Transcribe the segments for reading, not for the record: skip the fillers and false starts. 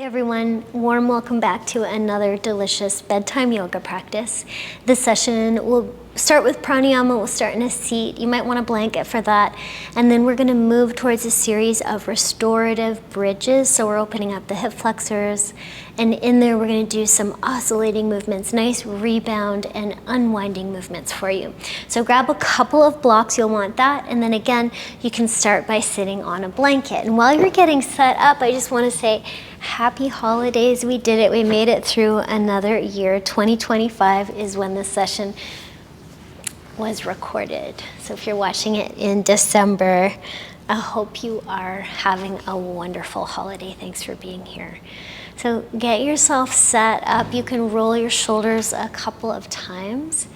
Everyone, warm welcome back to another delicious bedtime yoga practice. This session will start with pranayama. We'll start in a seat. You might want a blanket for that. And then we're going to move towards a series of restorative bridges. So we're opening up the hip flexors. And in there, we're going to do some oscillating movements, nice rebound and unwinding movements for you. So grab a couple of blocks. You'll want that. And then again, you can start by sitting on a blanket. And while you're getting set up, I just want to say, happy holidays. We did it. We made it through another year. 2025 is when this session was recorded. So if you're watching it in December, I hope you are having a wonderful holiday. Thanks for being here. So get yourself set up. You can roll your shoulders a couple of times.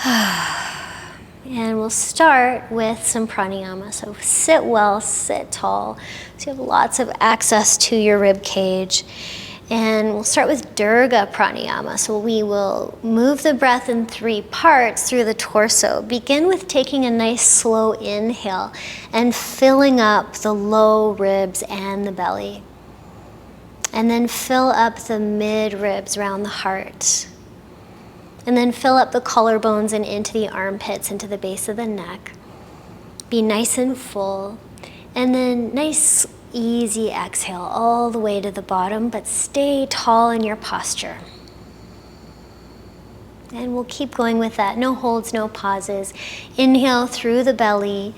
And we'll start with some pranayama. So sit well, sit tall, so you have lots of access to your rib cage. And we'll start with Durga pranayama. So we will move the breath in 3 parts through the torso. Begin with taking a nice slow inhale and filling up the low ribs and the belly. And then fill up the mid ribs around the heart. And then fill up the collarbones and into the armpits, into the base of the neck. Be nice and full. And then nice, easy exhale all the way to the bottom, but stay tall in your posture. And we'll keep going with that. No holds, no pauses. Inhale through the belly.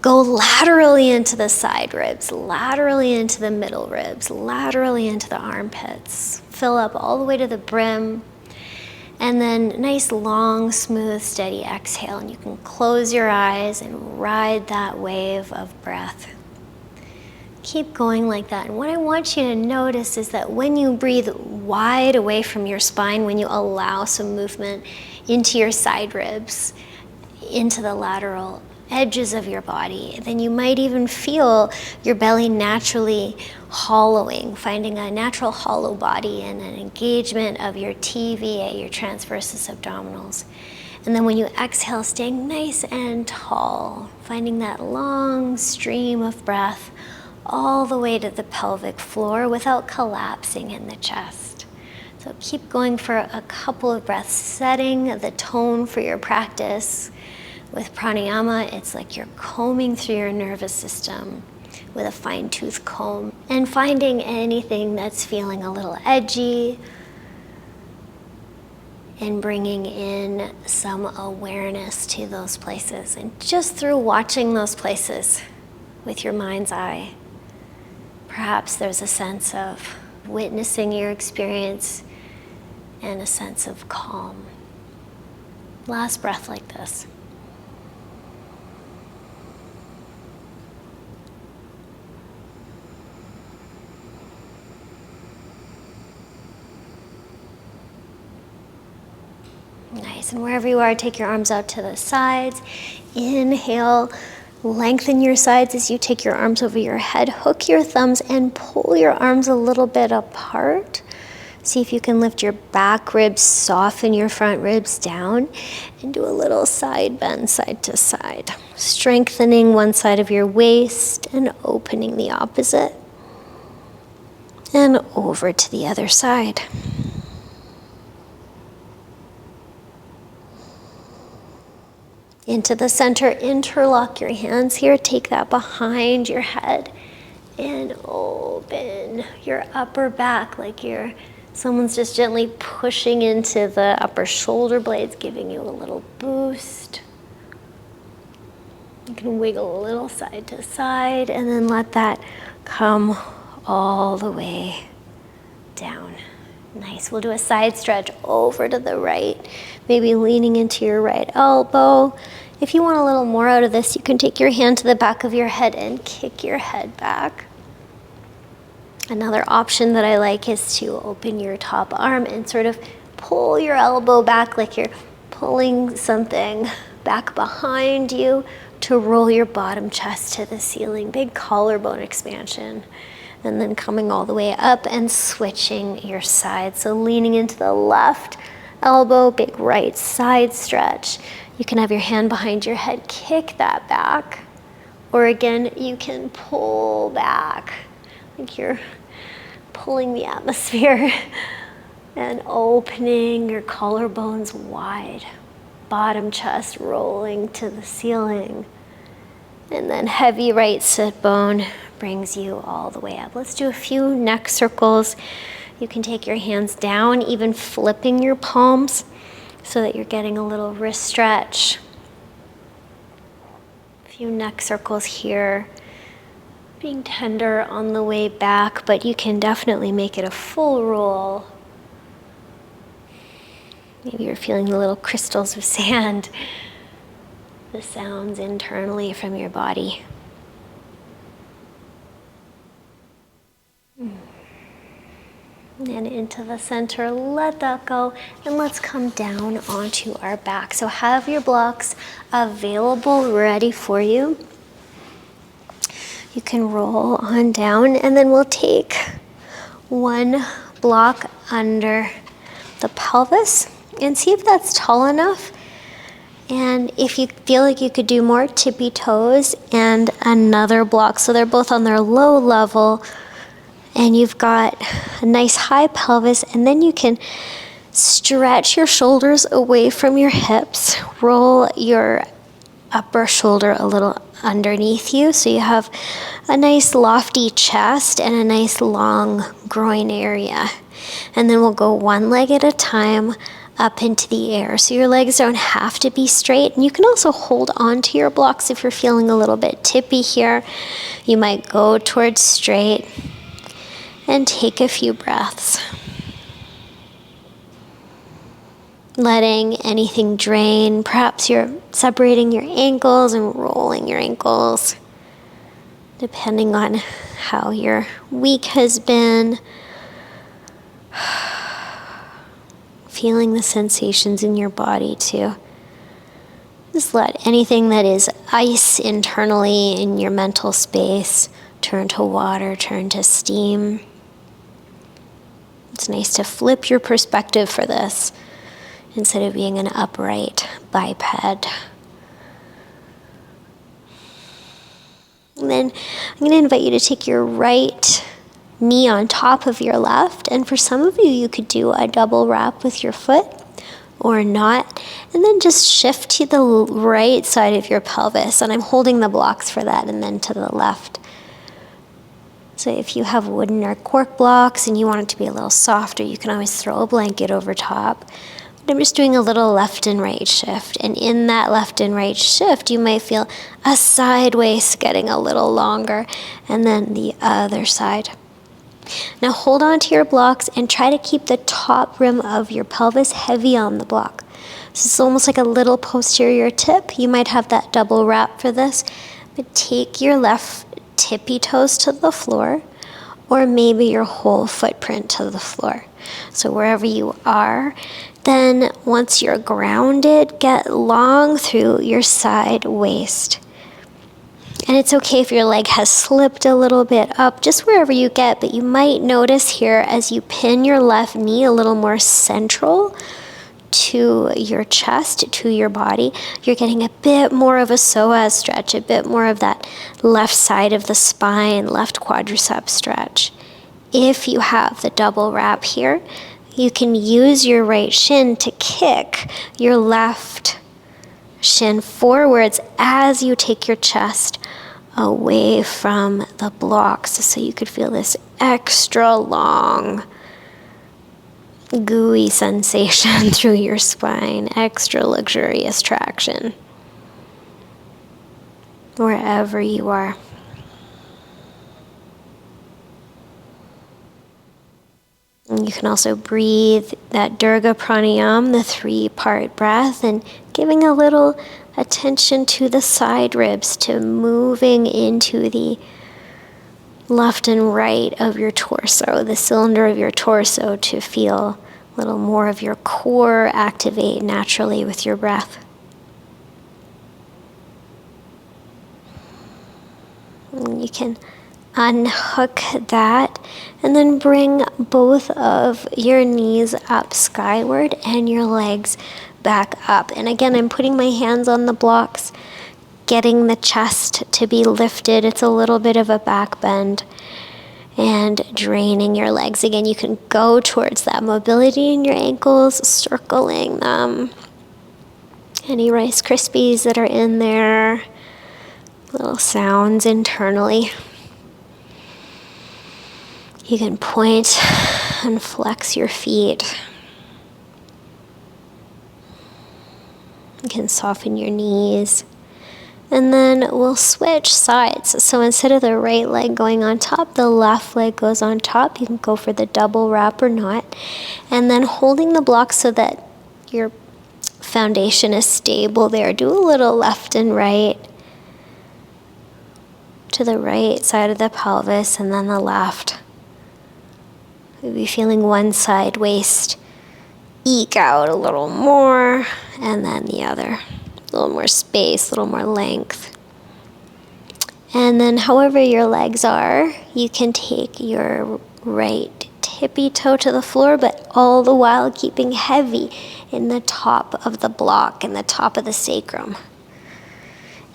Go laterally into the side ribs, laterally into the middle ribs, laterally into the armpits. Fill up all the way to the brim. And then nice, long, smooth, steady exhale. And you can close your eyes and ride that wave of breath. Keep going like that. And what I want you to notice is that when you breathe wide away from your spine, when you allow some movement into your side ribs, into the lateral edges of your body, then you might even feel your belly naturally hollowing, finding a natural hollow body and an engagement of your TVA, your transversus abdominals. And then when you exhale, staying nice and tall, finding that long stream of breath all the way to the pelvic floor without collapsing in the chest. So keep going for a couple of breaths, setting the tone for your practice. With pranayama, it's like you're combing through your nervous system with a fine-tooth comb and finding anything that's feeling a little edgy and bringing in some awareness to those places. And just through watching those places with your mind's eye, perhaps there's a sense of witnessing your experience and a sense of calm. Last breath like this. Nice, and wherever you are, take your arms out to the sides. Inhale, lengthen your sides as you take your arms over your head. Hook your thumbs and pull your arms a little bit apart. See if you can lift your back ribs, soften your front ribs down, and do a little side bend, side to side. Strengthening one side of your waist and opening the opposite. And over to the other side. Into the center, interlock your hands here. Take that behind your head and open your upper back like someone's just gently pushing into the upper shoulder blades, giving you a little boost. You can wiggle a little side to side and then let that come all the way down. Nice. We'll do a side stretch over to the right, maybe leaning into your right elbow. If you want a little more out of this, you can take your hand to the back of your head and kick your head back. Another option that I like is to open your top arm and sort of pull your elbow back like you're pulling something back behind you to roll your bottom chest to the ceiling. Big collarbone expansion. And then coming all the way up and switching your side. So leaning into the left elbow, big right side stretch. You can have your hand behind your head, kick that back. Or again, you can pull back like you're pulling the atmosphere and opening your collarbones wide. Bottom chest rolling to the ceiling. And then heavy right sit bone brings you all the way up. Let's do a few neck circles. You can take your hands down, even flipping your palms so that you're getting a little wrist stretch. A few neck circles here. Being tender on the way back, but you can definitely make it a full roll. Maybe you're feeling the little crystals of sand, the sounds internally from your body. And into the center, let that go, and let's come down onto our back. So have your blocks available, ready for you. You can roll on down, and then we'll take one block under the pelvis and see if that's tall enough. And if you feel like you could do more, tippy toes and another block. So they're both on their low level, and you've got a nice high pelvis, and then you can stretch your shoulders away from your hips, roll your upper shoulder a little underneath you, so you have a nice lofty chest and a nice long groin area. And then we'll go one leg at a time up into the air. So your legs don't have to be straight. And you can also hold on to your blocks if you're feeling a little bit tippy here. You might go towards straight and take a few breaths. Letting anything drain. Perhaps you're separating your ankles and rolling your ankles, depending on how your week has been. Feeling the sensations in your body too. Just let anything that is ice internally in your mental space turn to water, turn to steam. It's nice to flip your perspective for this instead of being an upright biped. And then I'm going to invite you to take your right knee on top of your left, and for some of you, you could do a double wrap with your foot or not, and then just shift to the right side of your pelvis, and I'm holding the blocks for that, and then to the left. So if you have wooden or cork blocks and you want it to be a little softer, you can always throw a blanket over top. But I'm just doing a little left and right shift, and in that left and right shift, you might feel a side waist getting a little longer, and then the other side. Now hold on to your blocks and try to keep the top rim of your pelvis heavy on the block. So it's almost like a little posterior tip. You might have that double wrap for this, but take your left tippy toes to the floor, or maybe your whole footprint to the floor. So wherever you are, then once you're grounded, get long through your side waist. And it's okay if your leg has slipped a little bit up, just wherever you get, but you might notice here as you pin your left knee a little more central to your chest, to your body, you're getting a bit more of a psoas stretch, a bit more of that left side of the spine, left quadricep stretch. If you have the double wrap here, you can use your right shin to kick your left shin forwards as you take your chest away from the blocks, so you could feel this extra long gooey sensation through your spine, extra luxurious traction wherever you are. And you can also breathe that Durga Pranayam, the 3-part breath, and giving a little attention to the side ribs, to moving into the left and right of your torso, the cylinder of your torso, to feel a little more of your core activate naturally with your breath. And you can unhook that and then bring both of your knees up skyward and your legs back up. And again, I'm putting my hands on the blocks, getting the chest to be lifted. It's a little bit of a back bend. and draining your legs. Again, you can go towards that mobility in your ankles, circling them. Any Rice Krispies that are in there, little sounds internally. You can point and flex your feet. You can soften your knees. And then we'll switch sides. So instead of the right leg going on top, the left leg goes on top. You can go for the double wrap or not. And then holding the block so that your foundation is stable there. Do a little left and right to the right side of the pelvis and then the left. You'll be feeling one side waist eke out a little more and then the other. A little more space, a little more length. And then however your legs are, you can take your right tippy toe to the floor, but all the while keeping heavy in the top of the block, in the top of the sacrum.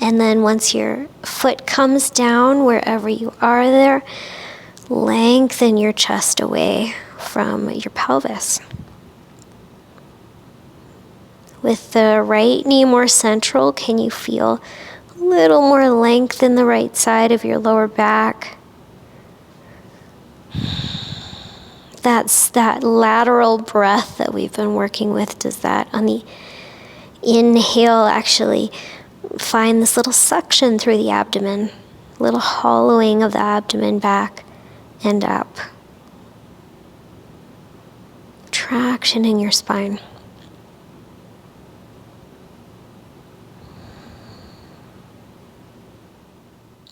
And then once your foot comes down, wherever you are there, lengthen your chest away from your pelvis. With the right knee more central, can you feel a little more length in the right side of your lower back? That's that lateral breath that we've been working with. Does that on the inhale actually find this little suction through the abdomen, little hollowing of the abdomen back and up. Traction in your spine.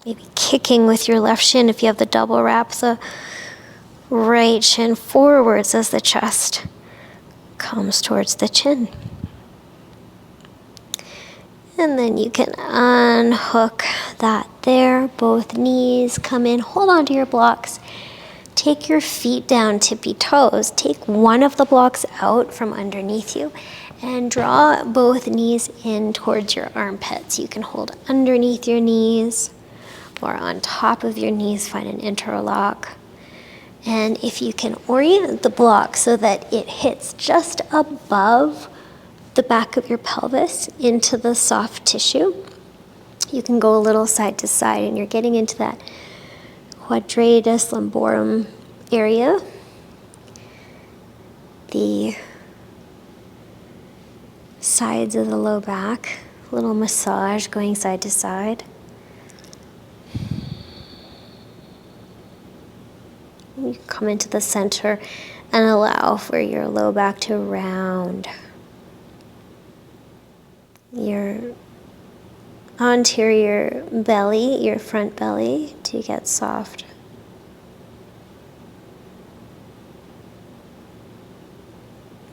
Maybe kicking with your left shin if you have the double wrap, the right shin forwards as the chest comes towards the chin. And then you can unhook that there. Both knees come in. Hold on to your blocks. Take your feet down, tippy toes. Take one of the blocks out from underneath you and draw both knees in towards your armpits. You can hold underneath your knees or on top of your knees, find an interlock. And if you can orient the block so that it hits just above the back of your pelvis into the soft tissue, you can go a little side to side and you're getting into that quadratus lumborum area, the sides of the low back, a little massage going side to side. You come into the center and allow for your low back to round. Your anterior belly, your front belly to get soft.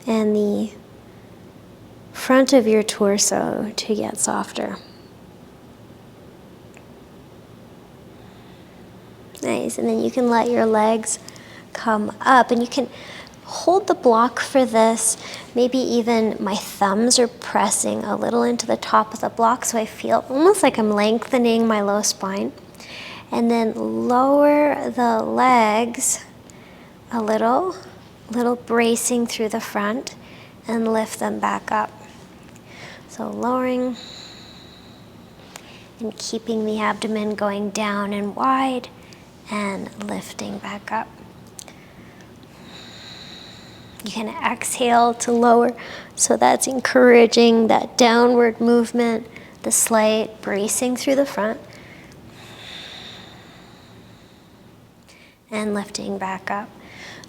And the front of your torso to get softer. Nice, and then you can let your legs come up and you can hold the block for this. Maybe even my thumbs are pressing a little into the top of the block so I feel almost like I'm lengthening my low spine. And then lower the legs a little bracing through the front and lift them back up. So lowering and keeping the abdomen going down and wide and lifting back up. You can exhale to lower, so that's encouraging that downward movement, the slight bracing through the front, and lifting back up.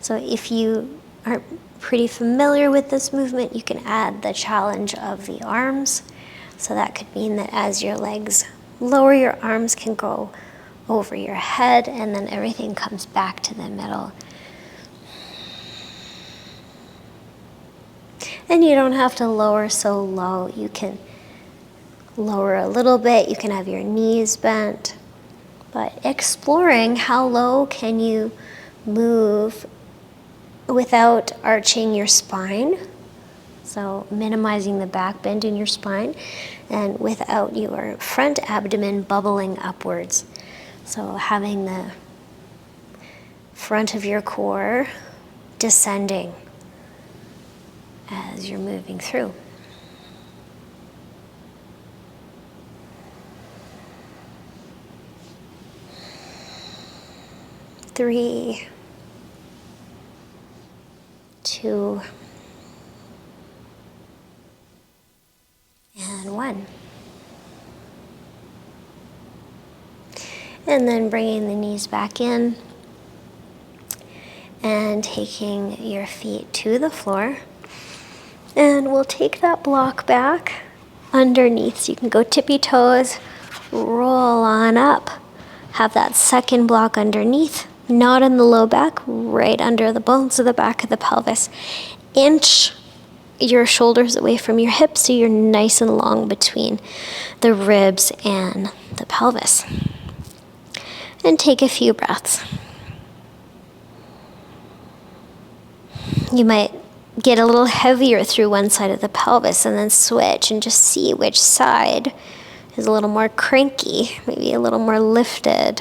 So if you are pretty familiar with this movement, you can add the challenge of the arms. So that could mean that as your legs lower, your arms can go over your head and then everything comes back to the middle. And you don't have to lower so low. You can lower a little bit. You can have your knees bent. But exploring how low can you move without arching your spine. So minimizing the back bend in your spine and without your front abdomen bubbling upwards. So having front of your core descending as you're moving through. 3, 2, and 1. And then bringing the knees back in and taking your feet to the floor. And we'll take that block back underneath. So you can go tippy toes, roll on up. Have that second block underneath, not in the low back, right under the bones of the back of the pelvis. Inch your shoulders away from your hips so you're nice and long between the ribs and the pelvis. And take a few breaths. You might get a little heavier through one side of the pelvis and then switch and just see which side is a little more cranky, maybe a little more lifted.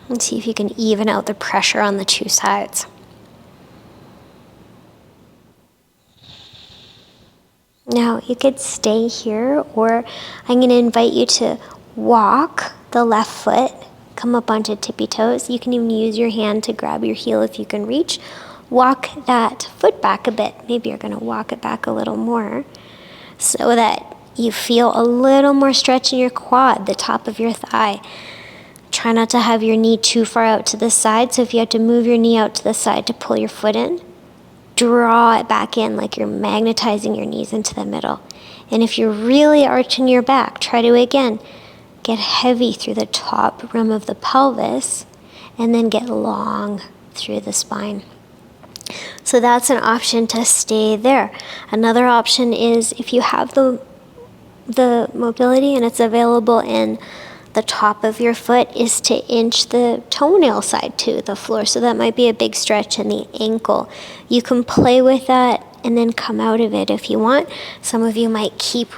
And see if you can even out the pressure on the two sides. Now, you could stay here, or I'm going to invite you to walk the left foot, come up onto tippy toes. You can even use your hand to grab your heel if you can reach. Walk that foot back a bit. Maybe you're going to walk it back a little more so that you feel a little more stretch in your quad, the top of your thigh. Try not to have your knee too far out to the side, so if you have to move your knee out to the side to pull your foot in, draw it back in like you're magnetizing your knees into the middle. And if you're really arching your back, try to again get heavy through the top rim of the pelvis and then get long through the spine. So that's an option to stay there. Another option is if you have the mobility and it's available in the top of your foot, is to inch the toenail side to the floor. So that might be a big stretch in the ankle. You can play with that and then come out of it if you want. Some of you might keep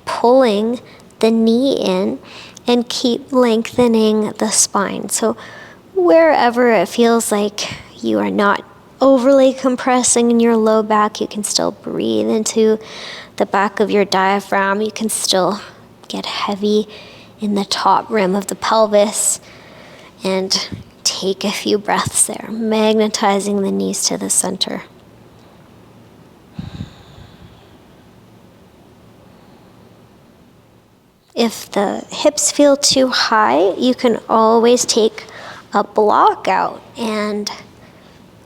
pulling the knee in and keep lengthening the spine. So wherever it feels like you are not overly compressing in your low back, you can still breathe into the back of your diaphragm. You can still get heavy in the top rim of the pelvis and take a few breaths there, magnetizing the knees to the center. If the hips feel too high, you can always take a block out and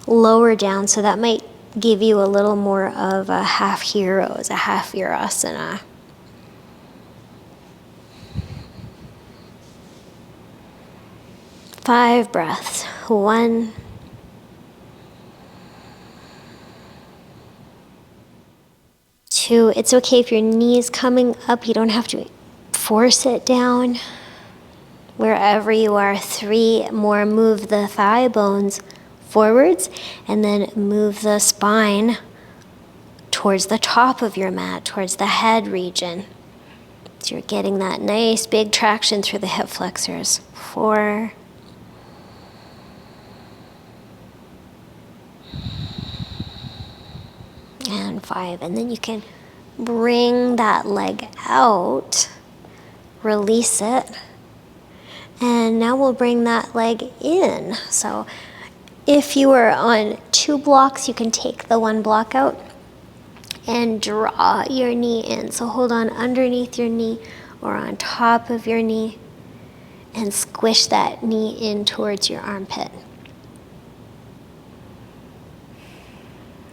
lower down. So that might give you a little more of a half heroes, a half virasana. Five breaths. 1, 2. It's okay if your knee's coming up. You don't have to force it down. Wherever you are. 3 more. Move the thigh bones forwards and then move the spine towards the top of your mat, towards the head region. So you're getting that nice big traction through the hip flexors. 4. And 5. And then you can bring that leg out, release it, and now we'll bring that leg in. So if you are on 2 blocks, you can take the 1 block out and draw your knee in. So hold on underneath your knee or on top of your knee and squish that knee in towards your armpit.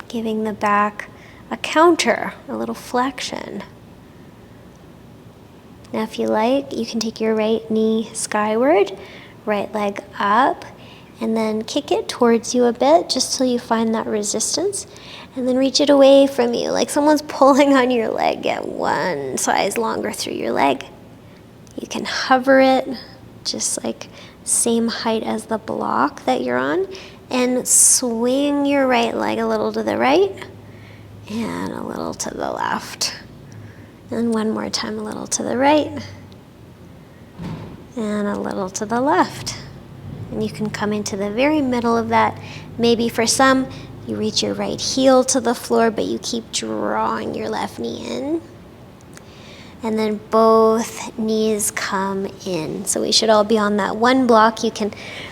Giving the back a counter, a little flexion. Now if you like, you can take your right knee skyward, right leg up, and then kick it towards you a bit just till you find that resistance, and then reach it away from you, like someone's pulling on your leg. Get 1 size longer through your leg. You can hover it, just like same height as the block that you're on, and swing your right leg a little to the right and a little to the left. And 1 more time, a little to the right and a little to the left. And you can come into the very middle of that. Maybe for some, you reach your right heel to the floor, but you keep drawing your left knee in. And then both knees come in. So we should all be on that one block. You can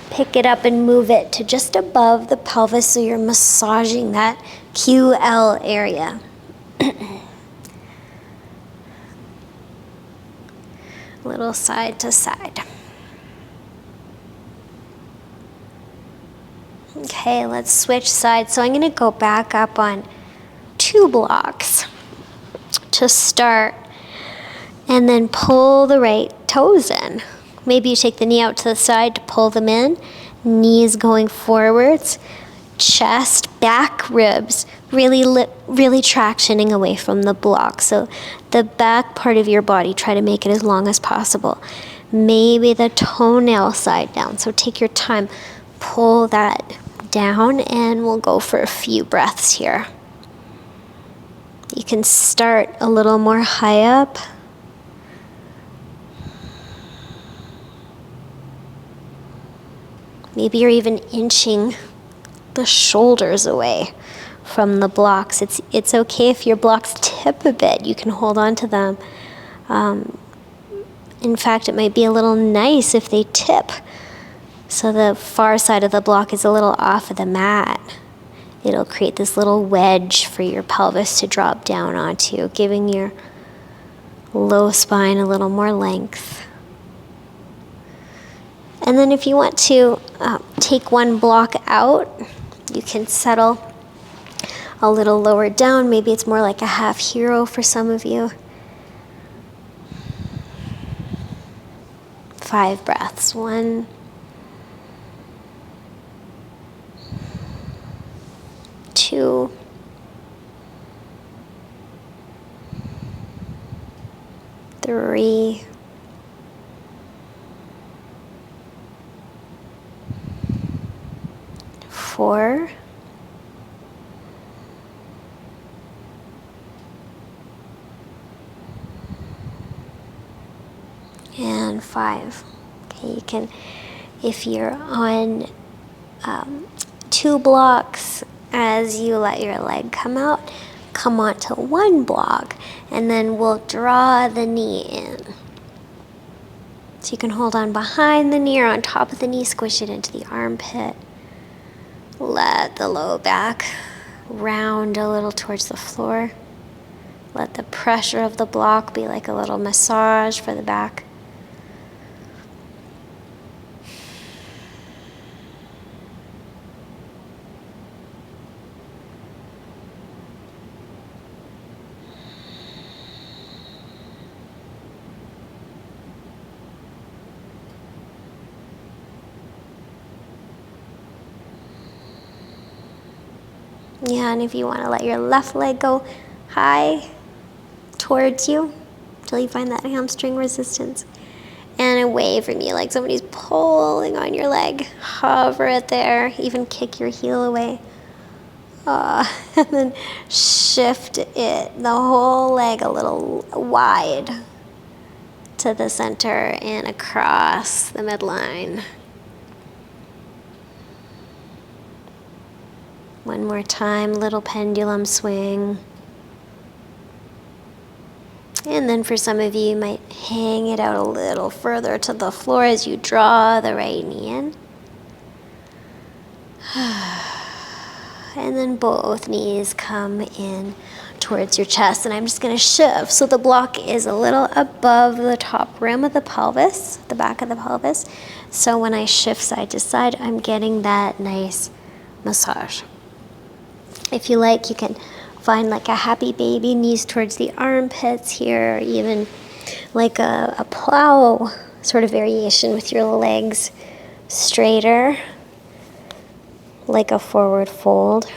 pick it up and move it to just above the pelvis so you're massaging that QL area. Little side to side. Okay, let's switch sides. So I'm going to go back up on 2 blocks to start, and then pull the right toes in. Maybe you take the knee out to the side to pull them in, knees going forwards, chest, back ribs, really tractioning away from the block. So the back part of your body, try to make it as long as possible. Maybe the toenail side down. So take your time, pull that down, and we'll go for a few breaths here. You can start a little more high up. Maybe you're even inching the shoulders away from the blocks. It's okay if your blocks tip a bit. You can hold on to them. In fact, it might be a little nice if they tip, so the far side of the block is a little off of the mat. It'll create this little wedge for your pelvis to drop down onto, giving your low spine a little more length. And then if you want to take one block out, you can settle a little lower down. Maybe it's more like a half hero for some of you. 5 breaths. 1, 2, 3, 4, and 5. Okay, you can, if you're on 2 blocks, as you let your leg come out, come onto 1 block, and then we'll draw the knee in. So you can hold on behind the knee or on top of the knee, squish it into the armpit. Let the low back round a little towards the floor. Let the pressure of the block be like a little massage for the back. Yeah, and if you want to let your left leg go high towards you till you find that hamstring resistance, and away from you, like somebody's pulling on your leg, hover it there, even kick your heel away. And then shift it, the whole leg a little wide to the center and across the midline. One more time, little pendulum swing. And then for some of you, you might hang it out a little further to the floor as you draw the right knee in. And then both knees come in towards your chest. And I'm just going to shift so the block is a little above the top rim of the pelvis, the back of the pelvis. So when I shift side to side, I'm getting that nice massage. If you like, you can find like a happy baby, knees towards the armpits here, or even like a plow sort of variation with your legs straighter, like a forward fold.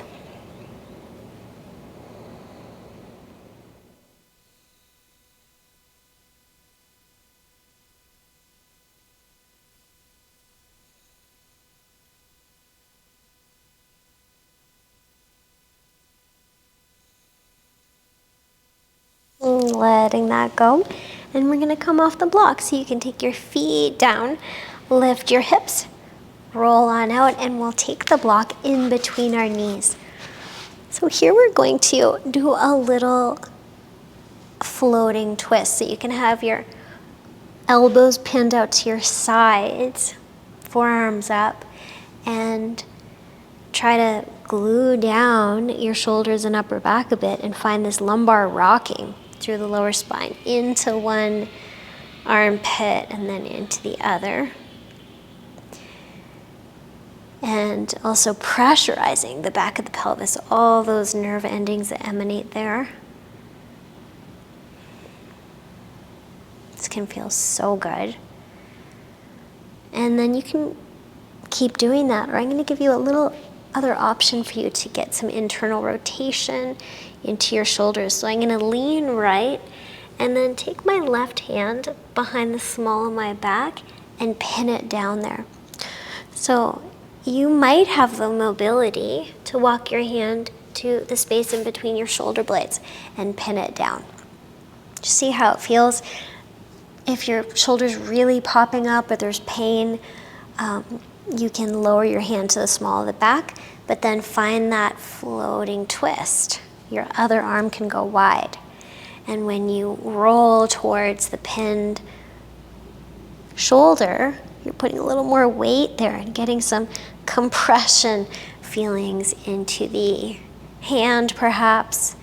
Letting that go, and we're going to come off the block, so you can take your feet down, lift your hips, roll on out, and we'll take the block in between our knees. So here we're going to do a little floating twist. So you can have your elbows pinned out to your sides, forearms up, and try to glue down your shoulders and upper back a bit and find this lumbar rocking through the lower spine into one armpit and then into the other. And also pressurizing the back of the pelvis, all those nerve endings that emanate there. This can feel so good. And then you can keep doing that, or I'm going to give you a little other option for you to get some internal rotation into your shoulders. So I'm going to lean right and then take my left hand behind the small of my back and pin it down there. So you might have the mobility to walk your hand to the space in between your shoulder blades and pin it down. Just see how it feels. If your shoulder's really popping up or there's pain, you can lower your hand to the small of the back, but then find that floating twist. Your other arm can go wide. And when you roll towards the pinned shoulder, you're putting a little more weight there and getting some compression feelings into the hand, perhaps.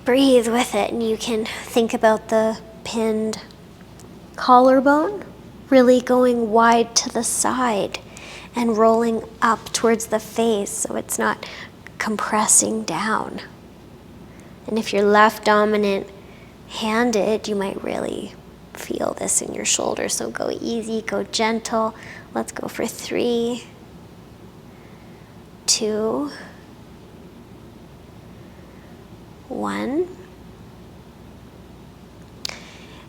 Breathe with it, and you can think about the pinned collarbone really going wide to the side and rolling up towards the face so it's not compressing down. And if you're left dominant handed, you might really feel this in your shoulder. So go easy, go gentle. Let's go for 3, 2, 1.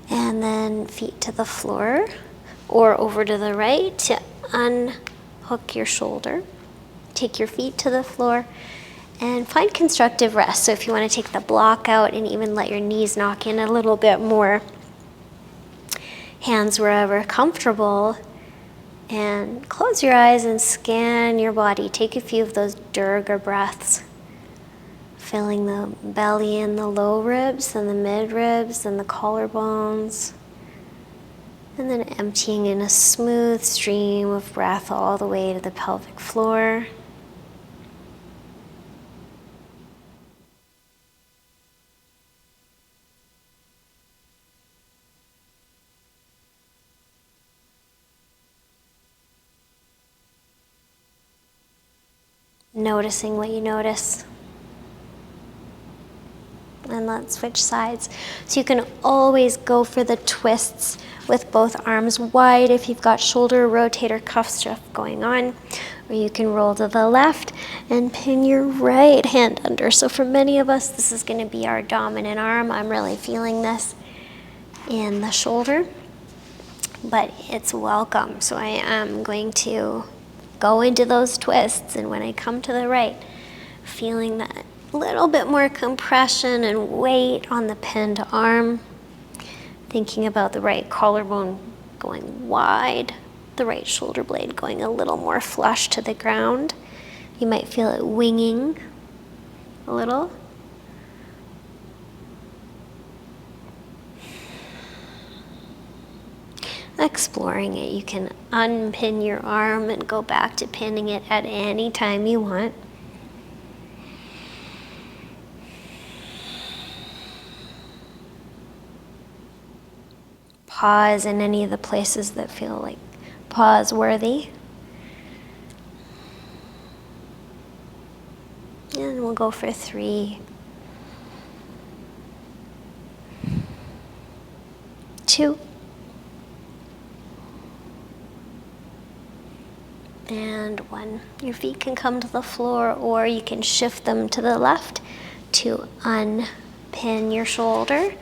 And then feet to the floor or over to the right to unhook your shoulder. Take your feet to the floor and find constructive rest. So if you want to take the block out and even let your knees knock in a little bit more, hands wherever comfortable, and close your eyes and scan your body. Take a few of those Durga breaths, filling the belly and the low ribs and the mid ribs and the collarbones, and then emptying in a smooth stream of breath all the way to the pelvic floor. Noticing what you notice. And let's switch sides. So you can always go for the twists with both arms wide if you've got shoulder rotator cuff stuff going on, or you can roll to the left and pin your right hand under. So for many of us, this is going to be our dominant arm. I'm really feeling this in the shoulder, but it's welcome. So I am going to go into those twists, and when I come to the right, feeling that little bit more compression and weight on the pinned arm, thinking about the right collarbone going wide, the right shoulder blade going a little more flush to the ground. You might feel it winging a little. Exploring it, you can unpin your arm and go back to pinning it at any time you want. Pause in any of the places that feel like pause worthy. And we'll go for 3, 2, and 1. Your feet can come to the floor, or you can shift them to the left to unpin your shoulder.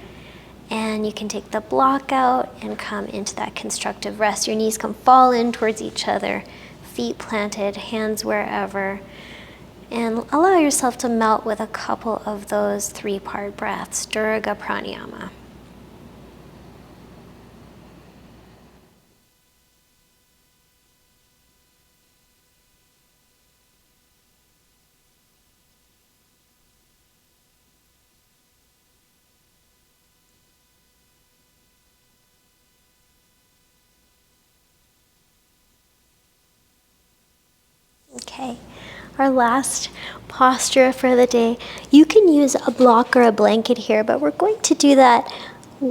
And you can take the block out and come into that constructive rest. Your knees can fall in towards each other, feet planted, hands wherever. And allow yourself to melt with a couple of those 3-part breaths, Durga Pranayama. Okay, our last posture for the day. You can use a block or a blanket here, but we're going to do that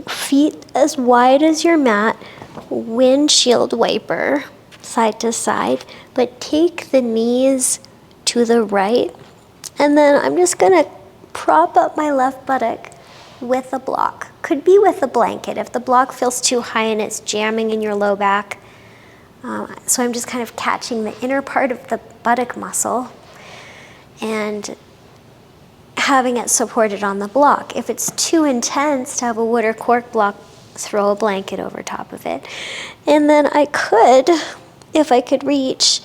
feet as wide as your mat, windshield wiper, side to side, but take the knees to the right. And then I'm just gonna prop up my left buttock with a block. Could be with a blanket if the block feels too high and it's jamming in your low back. So I'm just kind of catching the inner part of the buttock muscle and having it supported on the block. If it's too intense to have a wood or cork block, throw a blanket over top of it. And then I could, if I could reach,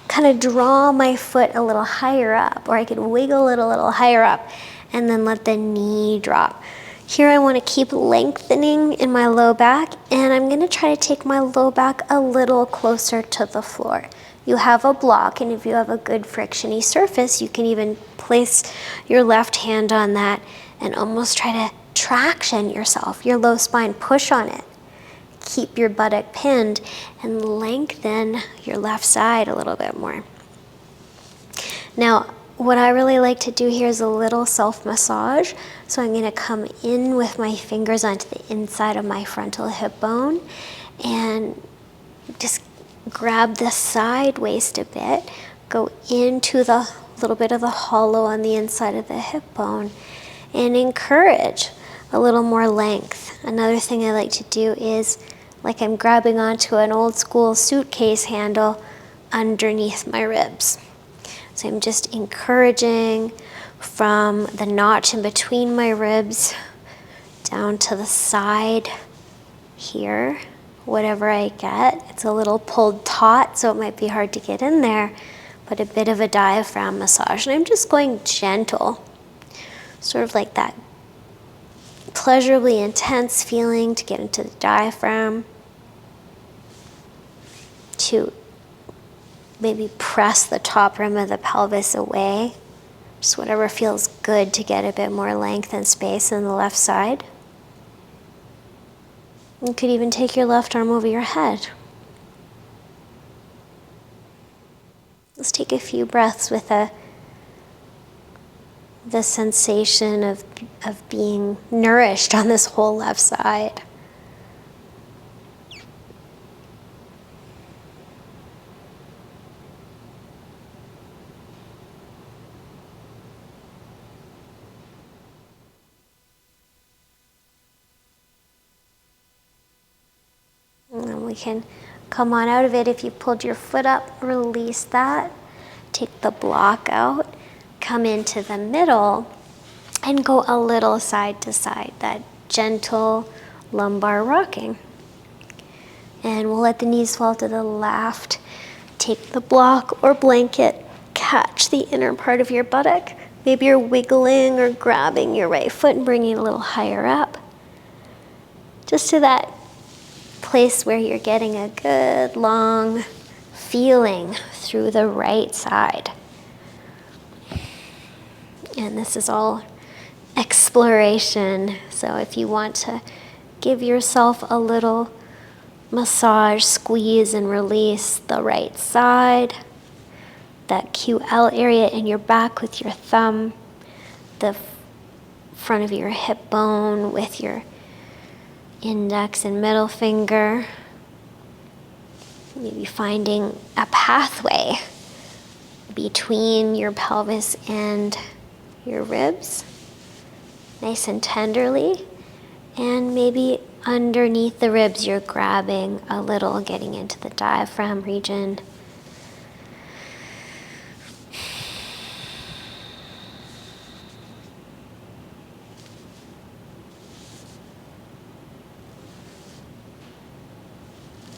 kind of draw my foot a little higher up, or I could wiggle it a little higher up and then let the knee drop. Here I want to keep lengthening in my low back, and I'm going to try to take my low back a little closer to the floor. You have a block, and if you have a good frictiony surface, you can even place your left hand on that and almost try to traction yourself, your low spine, push on it. Keep your buttock pinned and lengthen your left side a little bit more. Now, what I really like to do here is a little self-massage. So I'm going to come in with my fingers onto the inside of my frontal hip bone and just grab the side waist a bit, go into the little bit of the hollow on the inside of the hip bone, and encourage a little more length. Another thing I like to do is, like I'm grabbing onto an old school suitcase handle underneath my ribs. So I'm just encouraging from the notch in between my ribs down to the side here, whatever I get. It's a little pulled taut, so it might be hard to get in there, but a bit of a diaphragm massage. And I'm just going gentle, sort of like that pleasurably intense feeling to get into the diaphragm, to maybe press the top rim of the pelvis away, just whatever feels good to get a bit more length and space in the left side. You could even take your left arm over your head. Let's take a few breaths with the sensation of being nourished on this whole left side. And then we can come on out of it. If you pulled your foot up, release that. Take the block out, come into the middle, and go a little side to side, that gentle lumbar rocking. And we'll let the knees fall to the left. Take the block or blanket, catch the inner part of your buttock. Maybe you're wiggling or grabbing your right foot and bringing it a little higher up. Just to that place where you're getting a good long feeling through the right side. And this is all exploration. So if you want to give yourself a little massage, squeeze and release the right side, that QL area in your back with your thumb, the front of your hip bone with your index and middle finger, maybe finding a pathway between your pelvis and your ribs, nice and tenderly, and maybe underneath the ribs you're grabbing a little, getting into the diaphragm region.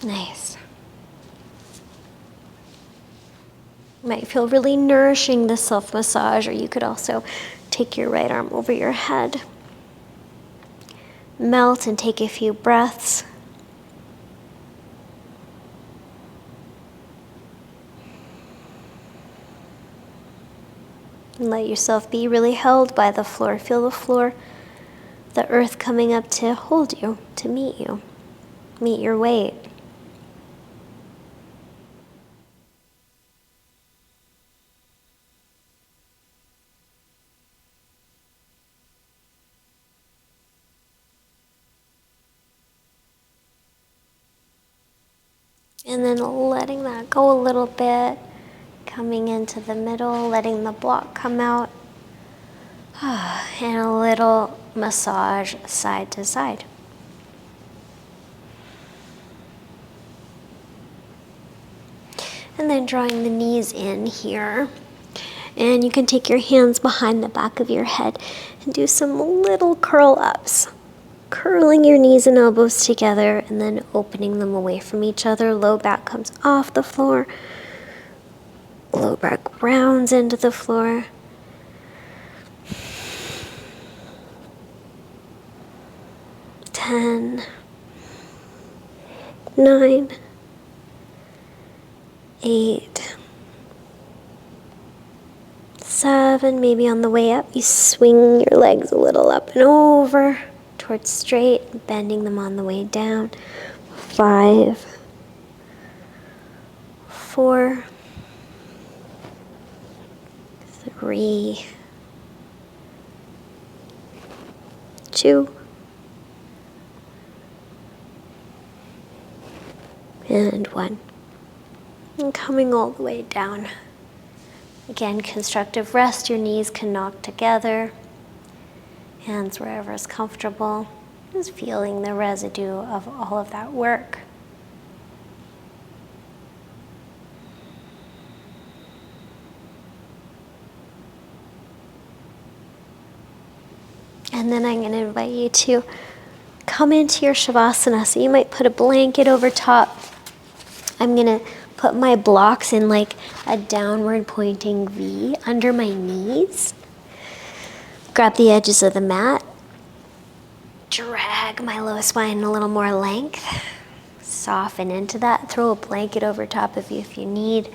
Nice. Might feel really nourishing, the self-massage, or you could also take your right arm over your head. Melt and take a few breaths. And let yourself be really held by the floor. Feel the floor, the earth coming up to hold you, to meet you, meet your weight. And then letting that go a little bit, coming into the middle, letting the block come out, and a little massage side to side. And then drawing the knees in here. And you can take your hands behind the back of your head and do some little curl ups. Curling your knees and elbows together and then opening them away from each other. Low back comes off the floor. Low back rounds into the floor. Ten, 9, 8, 7, maybe on the way up, you swing your legs a little up and over towards straight, bending them on the way down. 5, 4, 3, 2, and 1. And coming all the way down. Again, constructive rest, your knees can knock together, hands wherever is comfortable, just feeling the residue of all of that work. And then I'm going to invite you to come into your Shavasana. So you might put a blanket over top. I'm going to put my blocks in like a downward pointing V under my knees. Grab the edges of the mat. Drag my low spine a little more length. Soften into that. Throw a blanket over top of you if you need.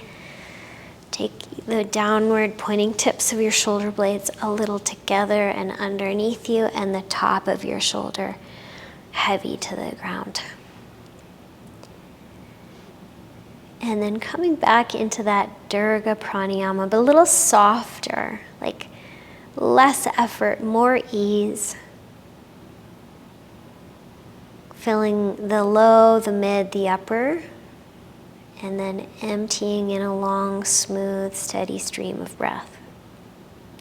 Take the downward pointing tips of your shoulder blades a little together and underneath you, and the top of your shoulder heavy to the ground. And then coming back into that Durga Pranayama, but a little softer, like less effort, more ease. Filling the low, the mid, the upper, and then emptying in a long, smooth, steady stream of breath.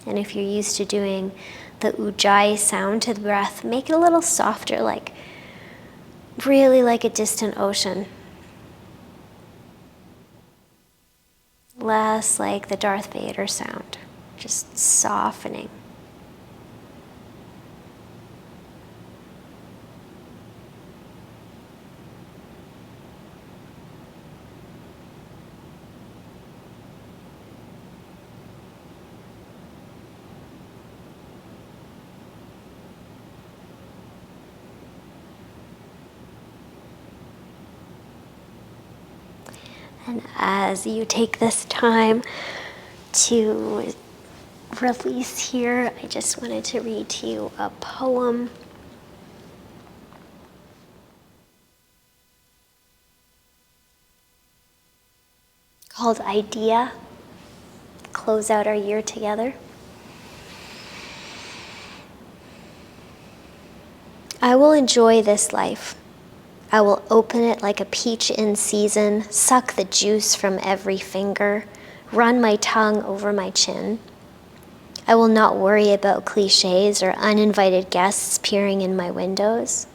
And if you're used to doing the Ujjayi sound to the breath, make it a little softer, like really like a distant ocean. Less like the Darth Vader sound, just softening. And as you take this time to release here, I just wanted to read to you a poem called Idea. Close out our year together. I will enjoy this life. I will open it like a peach in season, suck the juice from every finger, run my tongue over my chin. I will not worry about cliches or uninvited guests peering in my windows.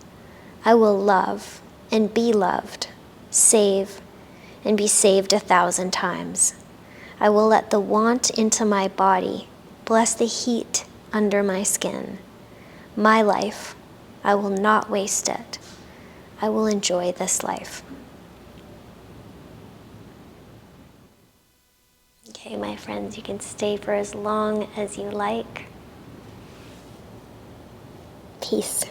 I will love and be loved, save and be saved 1,000 times. I will let the want into my body bless the heat under my skin. My life, I will not waste it. I will enjoy this life. Okay, my friends, you can stay for as long as you like. Peace.